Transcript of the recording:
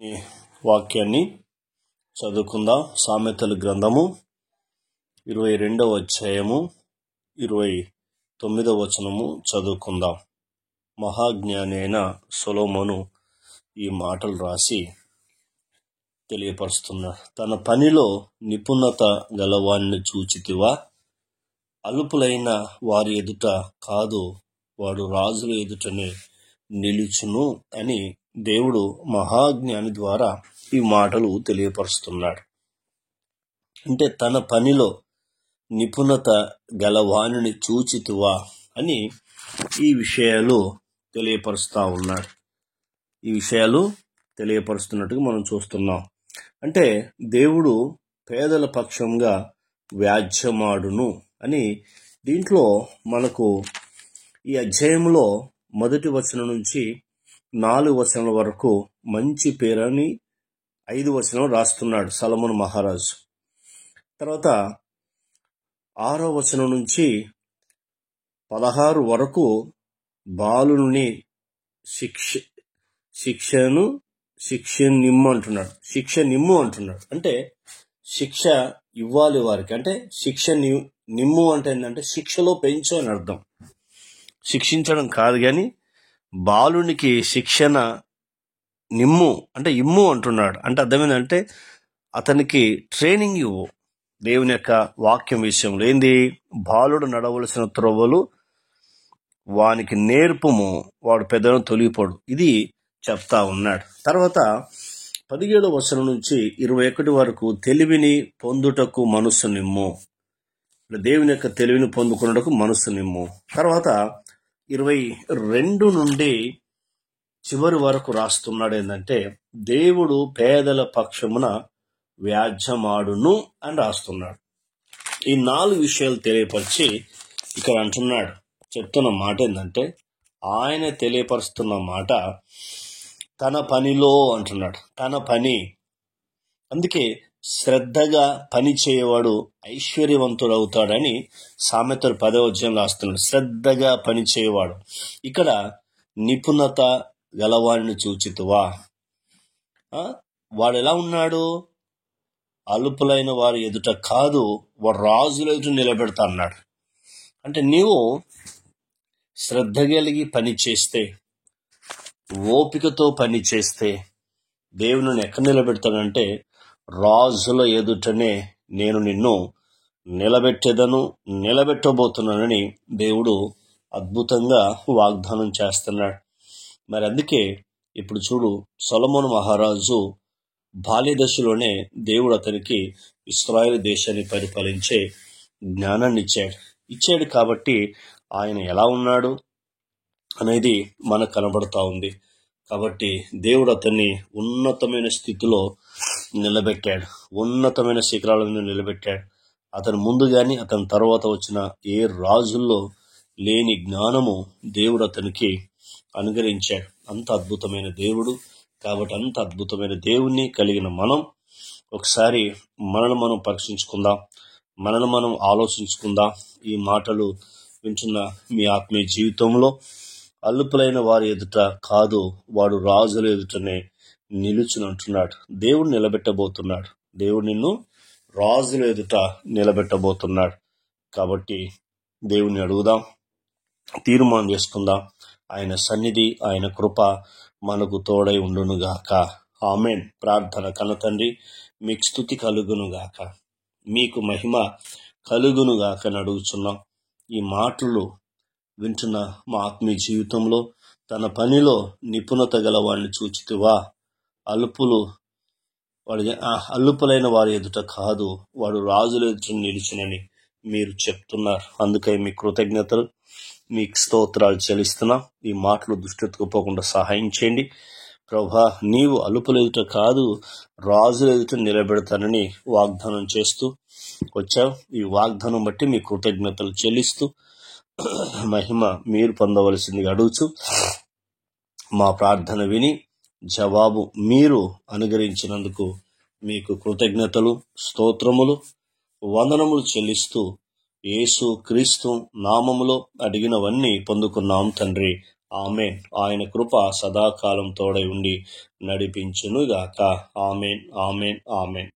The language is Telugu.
ఈ వాక్యాన్ని చదువుకుందాం. సామెతల గ్రంథము 22వ అధ్యాయము 29వ వచనము చదువుకుందాం. మహాజ్ఞాని అయిన సొలొమోను ఈ మాటలు రాసి తెలియపరుస్తున్నాడు. తన పనిలో నిపుణత గలవాణ్ణి చూచితివా? అల్పులైన వారి ఎదుట కాదు, వాడు రాజుల ఎదుటనే నిలుచును అని దేవుడు మహాజ్ఞాని ద్వారా ఈ మాటలు తెలియపరుస్తున్నాడు. అంటే తన పనిలో నిపుణత గలవాణిని చూచితివా అని ఈ విషయాలు తెలియపరుస్తూ ఉన్నాడు. ఈ విషయాలు తెలియపరుస్తున్నట్టుగా మనం చూస్తున్నాం. అంటే దేవుడు పేదల పక్షంగా వ్యాజ్యమాడును అని దీంట్లో మనకు ఈ అధ్యాయంలో 1వ వచనం నుంచి 4వ వచనం వరకు మంచి పేరని 5వ వచనం రాస్తున్నాడు సొలొమోను మహారాజు. తర్వాత 6వ వచనం నుంచి 16 వరకు బాలుని శిక్ష నిమ్ము అంటున్నాడు. అంటే శిక్ష ఇవ్వాలి వారికి. అంటే శిక్ష నిమ్ము అంటే ఏంటంటే శిక్షలో పెంచు అని అర్థం. శిక్షించడం కాదు, కానీ బాలునికి శిక్షణ నిమ్ము అంటే ఇమ్ము అంటున్నాడు. అంటే అర్థం ఏంటంటే అతనికి ట్రైనింగ్ ఇవ్వు దేవుని యొక్క వాక్యం విషయంలో. ఏంది? బాలుడు నడవలసిన త్రోవలు వానికి నేర్పుము, వాడు పెద్దను తొలిగిపోడు. ఇది చెప్తా ఉన్నాడు. తర్వాత 17వ వచనం నుంచి 21 వరకు తెలివిని పొందుటకు మనస్సు నిమ్ము. దేవుని యొక్క తెలివిని పొందుకున్నటకు మనస్సు నిమ్ము. తర్వాత 22 నుండి చివరి వరకు రాస్తున్నాడు ఏంటంటే దేవుడు పేదల పక్షమున వ్యాజ్యమాడును అని రాస్తున్నాడు. ఈ 4 విషయాలు తెలియపరిచి ఇక్కడ అంటున్నాడు. చెప్తున్న మాట ఏంటంటే ఆయన తెలియపరుస్తున్న మాట తన పనిలో అంటున్నాడు. తన పని. అందుకే శ్రద్ధగా పని చేయవాడు ఐశ్వర్యవంతుడు అవుతాడని సామెతలు 10వ అధ్యాయంలో రాస్తున్నాడు. శ్రద్ధగా పని చేయవాడు. ఇక్కడ నిపుణత గలవాడిని చూచితివా? వాడు ఎలా ఉన్నాడు? అల్పులైన వారి ఎదుట కాదు, వాడు రాజుల ఎదుట నిలబెడతా అన్నాడు. అంటే నీవు శ్రద్ధ కలిగి పని చేస్తే, ఓపికతో పని చేస్తే దేవుని ఎక్కడ నిలబెడతాడంటే రాజుల ఎదుటనే నేను నిన్ను నిలబెట్టబోతున్నానని దేవుడు అద్భుతంగా వాగ్దానం చేస్తున్నాడు. మరి అందుకే ఇప్పుడు చూడు, సొలొమోను మహారాజు బాల్య దశలోనే దేవుడు అతనికి ఇశ్రాయేలు దేశాన్ని పరిపాలించే జ్ఞానాన్ని ఇచ్చాడు. కాబట్టి ఆయన ఎలా ఉన్నాడు అనేది మనకు కనబడతా ఉంది. కాబట్టి దేవుడు అతన్ని ఉన్నతమైన స్థితిలో నిలబెట్టాడు, ఉన్నతమైన శిఖరాల మీద నిలబెట్టాడు. అతని ముందు కానీ అతని తర్వాత వచ్చిన ఏ రాజుల్లో లేని జ్ఞానము దేవుడు అతనికి అనుగ్రహించాడు. అంత అద్భుతమైన దేవుడు. కాబట్టి అంత అద్భుతమైన దేవుణ్ణి కలిగిన మనం ఒకసారి మనల్ని మనం పరీక్షించుకుందాం, మనల్ని మనం ఆలోచించుకుందాం. ఈ మాటలు వింటున్న మీ ఆత్మీయ జీవితంలో అల్పులైన వారి ఎదుట కాదు, వాడు రాజుల ఎదుటనే నిలుచునంటున్నాడు. దేవుడు నిలబెట్టబోతున్నాడు. దేవుడు నిన్ను రాజుల ఎదుట నిలబెట్టబోతున్నాడు. కాబట్టి దేవుణ్ణి అడుగుదాం, తీర్మానం చేసుకుందాం. ఆయన సన్నిధి, ఆయన కృప మనకు తోడై ఉండునుగాక. ఆమేన్. ప్రార్థన. కన్న తండ్రి, మీకు స్తుతి కలుగునుగాక, మీకు మహిమ కలుగునుగాక అని అడుగుచున్నాం. ఈ మాటలు వింటున్న మా ఆత్మీయ జీవితంలో తన పనిలో నిపుణత గలవాడిని చూచితివా? అల్పులైన వారి ఎదుట కాదు, వాడు రాజుల ఎదుట నిలిచినని మీరు చెప్తున్నారు. అందుకై మీ కృతజ్ఞతలు, మీకు స్తోత్రాలు చెల్లిస్తున్నాం. ఈ మాటలు దుష్టిపోకుండా సహాయం చేయండి ప్రభా. నీవు అల్పుల ఎదుట కాదు, రాజుల ఎదుట నిలబెడతానని వాగ్దానం చేస్తూ వచ్చావు. ఈ వాగ్దానం బట్టి మీ కృతజ్ఞతలు చెల్లిస్తూ మహిమ మీరు పొందవలసిందిగా అడుగుచు మా ప్రార్థన విని జవాబు మీరు అనుగ్రహించినందుకు మీకు కృతజ్ఞతలు, స్తోత్రములు, వందనములు చెల్లిస్తూ యేసు క్రీస్తు నామములో అడిగినవన్నీ పొందుకున్నాం తండ్రి. ఆమెన్. ఆయన కృప సదాకాలం తోడై ఉండి నడిపించునుగాక. Amen, amen, amen.